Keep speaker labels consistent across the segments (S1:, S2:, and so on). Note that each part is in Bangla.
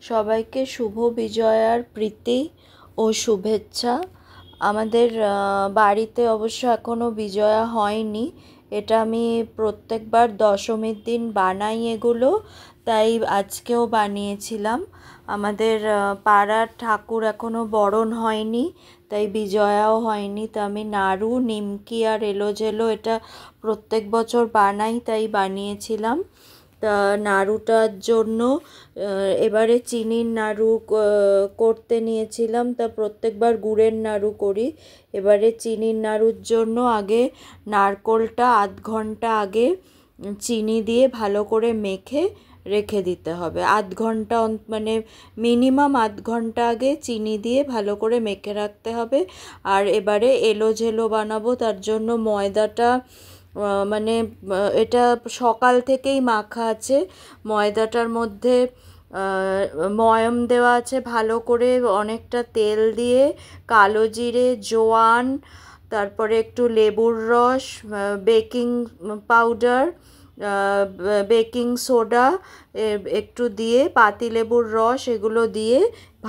S1: সবাইকে শুভ বিজয়ার প্রীতি ও শুভেচ্ছা। আমাদের বাড়িতে অবশ্য এখনও বিজয়া হয়নি। এটা আমি প্রত্যেকবার দশমীর দিন বানাই এগুলো, তাই আজকেও বানিয়েছিলাম। আমাদের পাড়ার ঠাকুর এখনও বরণ হয়নি, তাই বিজয়াও হয়নি। তো আমি নাড়ু, নিমকি আর এলোজেলো এটা প্রত্যেক বছর বানাই, তাই বানিয়েছিলাম। তা নাড়ুটার জন্য এবারে চিনির নাড়ু করতে নিয়েছিলাম। তা প্রত্যেকবার গুড়ের নাড়ু করি, এবারে চিনির নাড়ুর জন্য আগে নারকোলটা আধ ঘন্টা আগে চিনি দিয়ে ভালো করে মেখে রেখে দিতে হবে। আধ ঘন্টা মানে মিনিমাম আধ ঘন্টা আগে চিনি দিয়ে ভালো করে মেখে রাখতে হবে। আর এবারে এলোঝেলো বানাবো, তার জন্য ময়দাটা মানে এটা সকাল থেকেই মাখা আছে। ময়দাটার মধ্যে ময়ম দেওয়া আছে ভালো করে, অনেকটা তেল দিয়ে, কালো জিরে, জোয়ান, তারপরে একটু লেবুর রস, বেকিং পাউডার, বেকিং সোডা একটু দিয়ে, পাতিলেবুর রস, এগুলো দিয়ে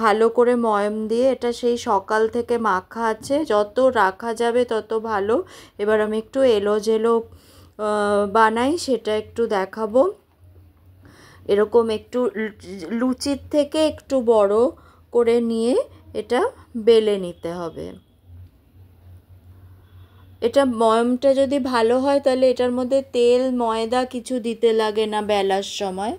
S1: ভালো করে ময়ম দিয়ে এটা সেই সকাল থেকে মাখা আছে, যত রাখা যাবে তত ভালো। এবার আমি একটু এলোঝেলো বানাই, সেটা একটু দেখাবো। এরকম একটু লুচির থেকে একটু বড় করে নিয়ে এটা বেলে নিতে হবে। এটা ময়মটা যদি ভালো হয় তাহলে এটার মধ্যে তেল ময়দা কিছু দিতে লাগে না বেলার সময়।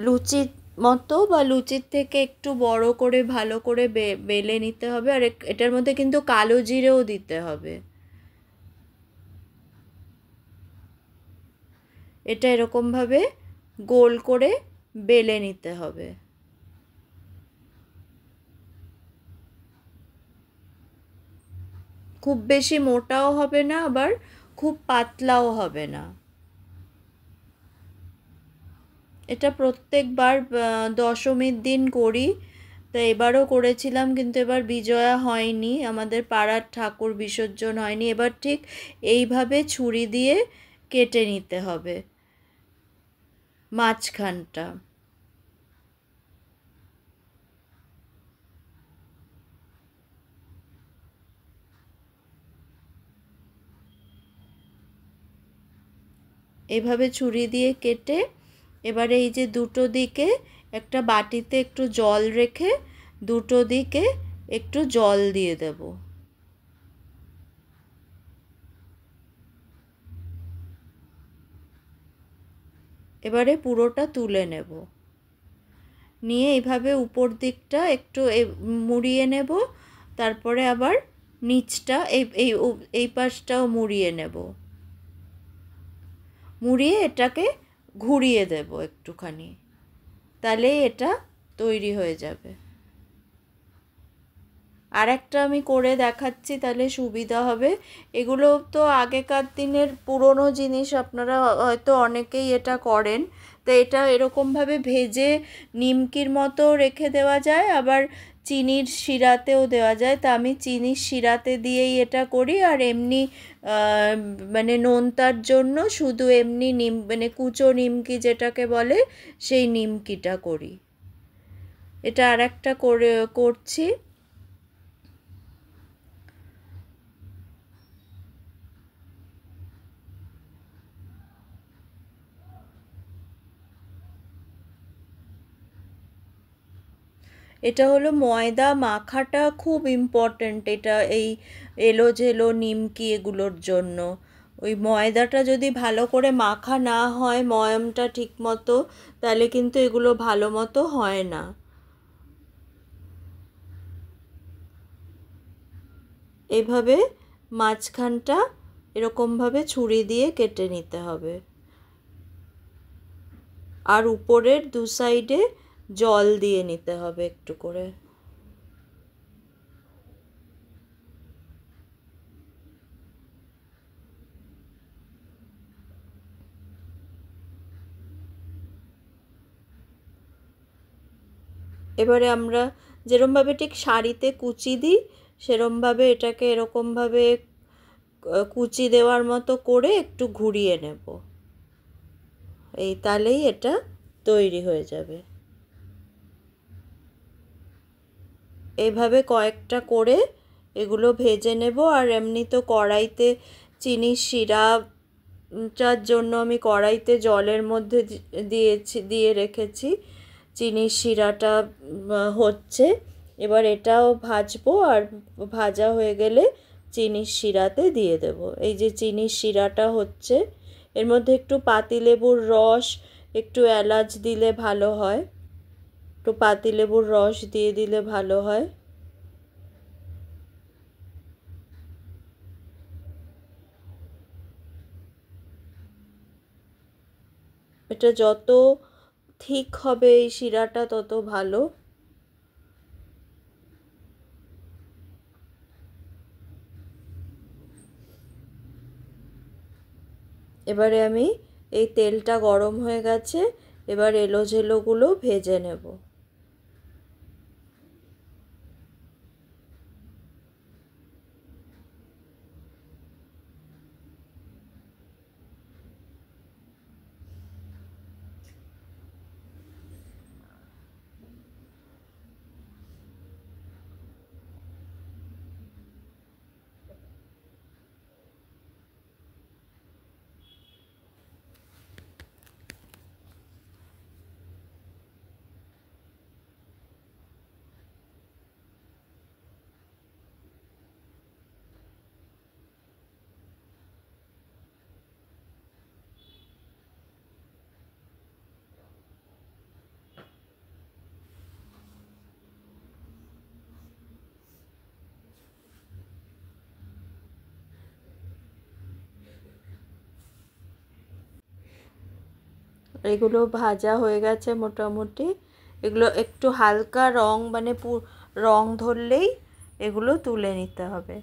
S1: লুচির মতো বা লুচির থেকে একটু বড় করে ভালো করে বেলে নিতে হবে। আর এটার মধ্যে কিন্তু কালো জিরেও দিতে হবে। এটা এরকমভাবে গোল করে বেলে নিতে হবে। খুব বেশি মোটাও হবে না, আবার খুব পাতলাও হবে না। এটা প্রত্যেকবার দশমীর দিন করি। তা এবারও করেছিলাম, কিন্তু এবার বিজয়া হয়নি, আমাদের পাড়ার ঠাকুর বিসর্জন হয়নি। এবার ঠিক এইভাবে ছুরি দিয়ে কেটে নিতে হবে মাঝখানটা। এভাবে ছুরি দিয়ে কেটে এবারে এই যে দুটো দিকে একটা বাটিতে একটু জল রেখে দুটো দিকে একটু জল দিয়ে দেব। এবারে পুরোটা তুলে নেব, নিয়ে এইভাবে উপর দিকটা একটু মুড়িয়ে নেব, তারপরে আবার নিচটা এই এই এই পাশটাও মুড়িয়ে নেব, মুড়িয়ে এটাকে ঘুরিয়ে দেব একটুখানি, তাহলে এটা তৈরি হয়ে যাবে। আর একটা আমি করে দেখাচ্ছি, তাহলে সুবিধা হবে। এগুলো তো আগেকার দিনের পুরনো জিনিস, আপনারা হয়তো অনেকেই এটা করেন। তো এটা এরকমভাবে ভেজে নিমকির মতো রেখে দেওয়া যায়, আবার চিনির শিরাতেও দেওয়া যায়। তা আমি চিনির শিরাতে দিয়েই এটা করি। আর এমনি মানে নোনতার জন্য শুধু এমনি মানে কুচো নিমকি যেটাকে বলে, সেই নিমকিটা করি। এটা আর একটা করছি। এটা হলো ময়দা মাখাটা খুব ইম্পর্ট্যান্ট, এটা এই এলোঝেলো নিমকি এগুলোর জন্য। ওই ময়দাটা যদি ভালো করে মাখা না হয়, ময়মটা ঠিক মতো, তাহলে কিন্তু এগুলো ভালো মতো হয় না। এভাবে মাঝখানটা এরকমভাবে ছুরি দিয়ে কেটে নিতে হবে, আর উপরের দু সাইডে জল দিয়ে নিতে হবে একটু করে। এবারে আমরা যেরমভাবে ঠিক শাড়িতে কুচি দিই, সেরমভাবে এটাকে এরকমভাবে কুচি দেওয়ার মতো করে একটু ঘুরিয়ে নেব। এই তাহলেই এটা তৈরি হয়ে যাবে। এইভাবে কয়েকটা করে এগুলো ভেজে নেব। আর এমনি তো কড়াইতে চিনির শিরাটার জন্য আমি কড়াইতে জলের মধ্যে দিয়ে রেখেছি। চিনির শিরাটা হচ্ছে, এবার এটাও ভাজবো। আর ভাজা হয়ে গেলে চিনির শিরাতে দিয়ে দেব। এই যে চিনির শিরাটা হচ্ছে, এর মধ্যে একটু পাতিলেবুর রস, একটু এলাচ দিলে ভালো হয়, একটু পাতিলেবুর রস দিয়ে দিলে ভালো হয়। এটা যত ঠিক হবে এই শিরাটা তত ভালো। এবারে আমি এই তেলটা গরম হয়ে গেছে, এবার এলোঝেলোগুলো ভেজে নেব। এগুলো ভাজা হয়ে গেছে মোটামুটি। এগুলো একটু হালকা রং মানে রং ধরলেই এগুলো তুলে নিতে হবে।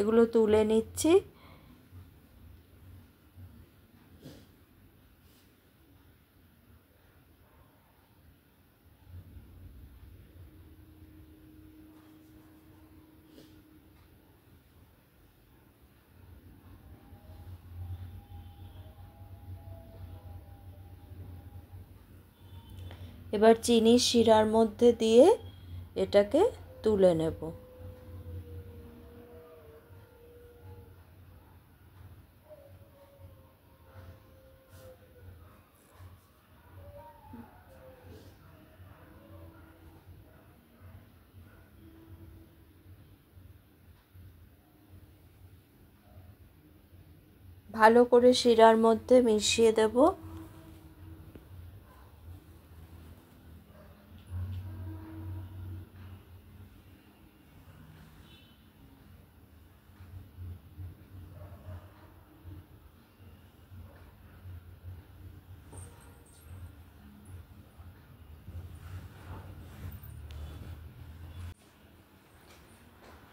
S1: এগুলো তুলে নিচ্ছি। এবার চিনির শিরার মধ্যে দিয়ে এটাকে তুলে নেব। ভালো করে শিরার মধ্যে মিশিয়ে দেব।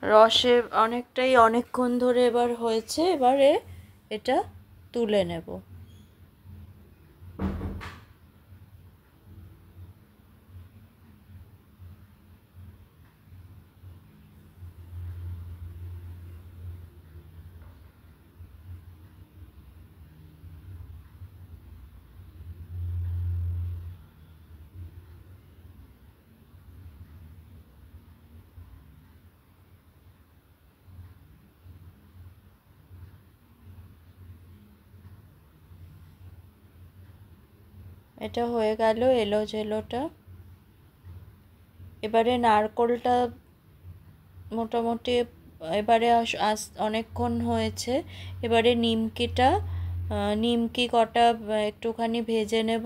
S1: রসে অনেকটাই অনেকক্ষণ ধরে এবার হয়েছে, এবারে এটা তুলে নেব। এটা হয়ে গেল এলোঝেলোটা। এবারে নারকোলটা মোটামুটি এবারে অনেকক্ষণ হয়েছে। এবারে নিমকি কটা একটুখানি ভেজে নেব।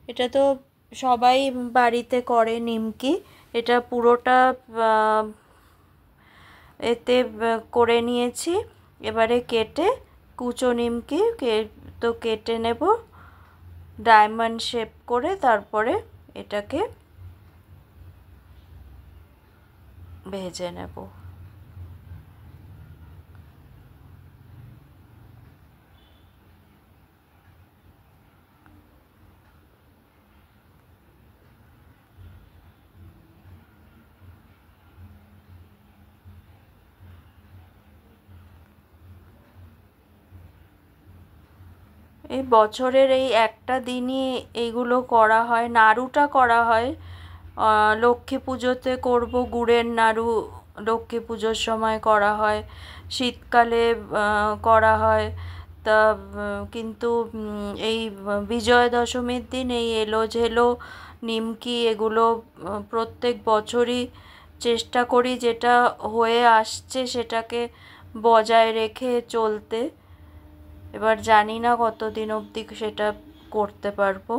S1: এটা তো সবাই বাড়িতে করে নিমকি। এটা পুরোটা এতে করে নিয়েছি। এবারে কুচো নিমকি তো কেটে নেব ডায়মন্ড শেপ করে, তারপরে এটাকে ভেজে নেব। এই বছরের এই একটা দিনই এইগুলো করা হয়। নাড়ুটা করা হয় লক্ষ্মী পুজোতে করব, গুড়ের নাড়ু লক্ষ্মী পুজোর সময় করা হয়, শীতকালে করা হয়। তা কিন্তু এই বিজয়া দশমীর দিন এই এলো ঝেলো নিমকি এগুলো প্রত্যেক বছরই চেষ্টা করি যেটা হয়ে আসছে সেটাকে বজায় রেখে চলতে। এবার জানি না কতদিন অবধি সেটা করতে পারবো।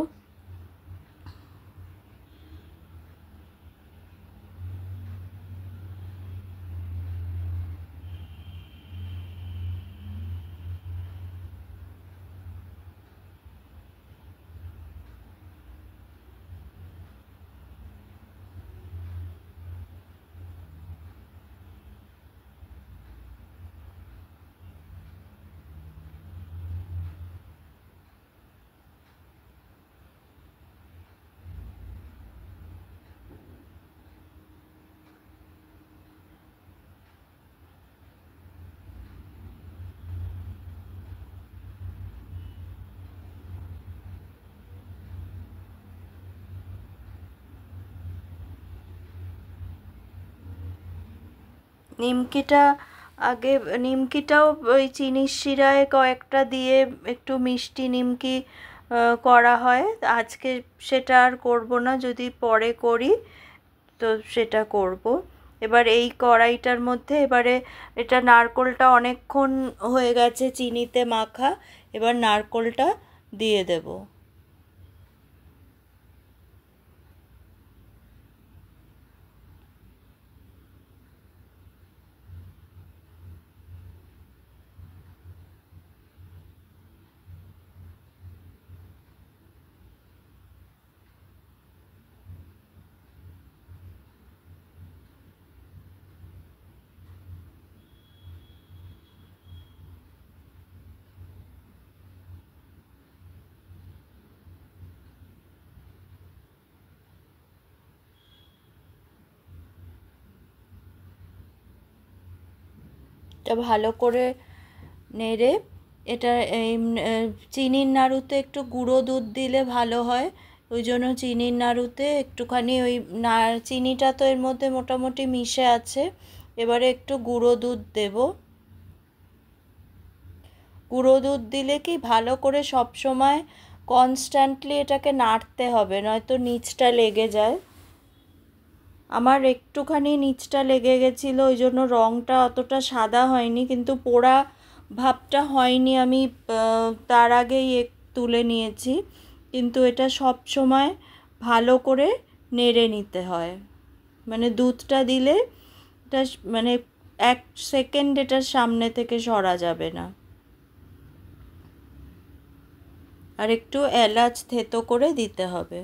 S1: নিমকিটা আগে নিমকিটাও ওই চিনির শিরায় কয়েকটা দিয়ে একটু মিষ্টি নিমকি করা হয়। আজকে সেটা আর করব না, যদি পরে করি তো সেটা করব। এবার এই কড়াইটার মধ্যে এবারে এটা নারকোলটা অনেকক্ষণ হয়ে গেছে চিনিতে মাখা, এবার নারকোলটা দিয়ে দেবো। এটা ভালো করে নেড়ে এটা চিনির নাড়ুতে একটু গুঁড়ো দুধ দিলে ভালো হয়। ওই জন্য চিনির নাড়ুতে একটুখানি ওই চিনিটা তো এর মধ্যে মোটামুটি মিশে আছে, এবারে একটু গুঁড়ো দুধ দেব। গুঁড়ো দুধ দিলে কি ভালো করে সব সময় কনস্ট্যান্টলি এটাকে নাড়তে হবে, নয়তো নিচটা লেগে যায়। আমার একটুখানি নিচটা লেগে গেছিলো, ওই জন্য রঙটা অতটা সাদা হয়নি, কিন্তু পোড়া ভাবটা হয়নি। আমি তার আগেই তুলে নিয়েছি, কিন্তু এটা সব সময় ভালো করে নেড়ে নিতে হয়। মানে দুধটা দিলে এটা মানে 1 সেকেন্ড এটার সামনে থেকে সরা যাবে না। আর একটু এলাচ থেতো করে দিতে হবে।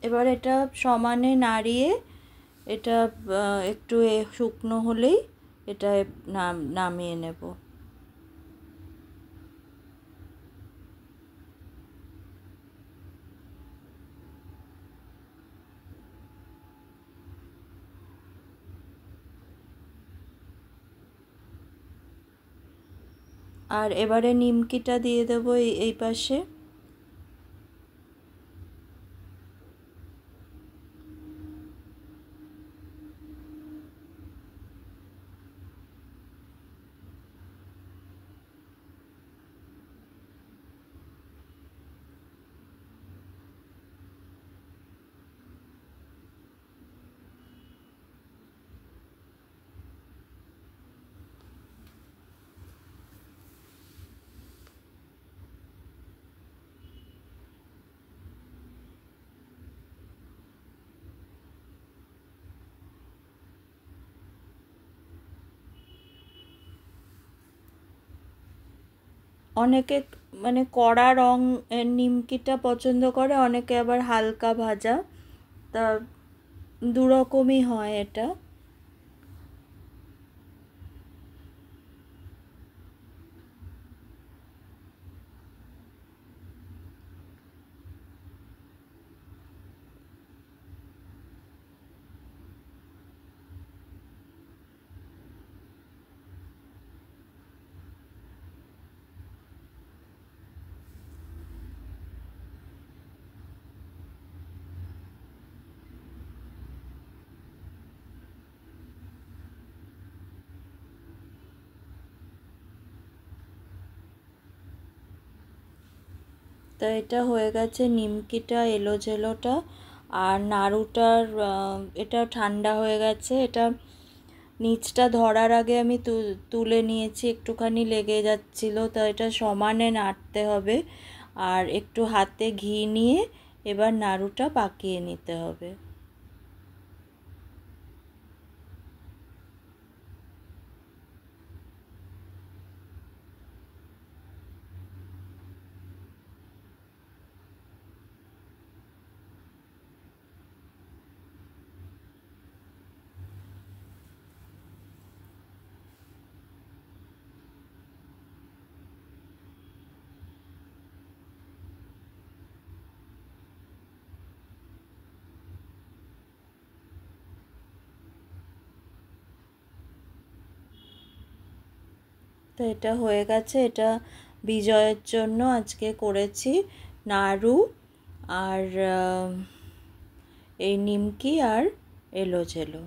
S1: এবার এটা সমানে নাড়িয়ে এটা একটু শুকনো হলেই এটা নামিয়ে নেব। আর এবারে নিমকিটা দিয়ে দেবো এই পাশে। অনেকে মানে কড়া রং নিমকিটা পছন্দ করে, অনেকে আবার হালকা ভাজা, তা দুরকমই হয় এটা। তো এটা হয়ে গেছে নিমকিটা, এলো জেলোটা। আর নাড়ুটার এটা ঠান্ডা হয়ে গেছে। এটা নিচটা ধরার আগে আমি তুলে নিয়েছি, একটুখানি লেগে যাচ্ছিল, তো এটা সমানে নাড়তে হবে। আর একটু হাতে ঘি নিয়ে এবার নাড়ুটা পাকিয়ে নিতে হবে। তো এটা হয়ে গেছে। এটা বিজয়ের জন্য আজকে করেছি, নাড়ু আর এই নিমকি আর এলো জেলো।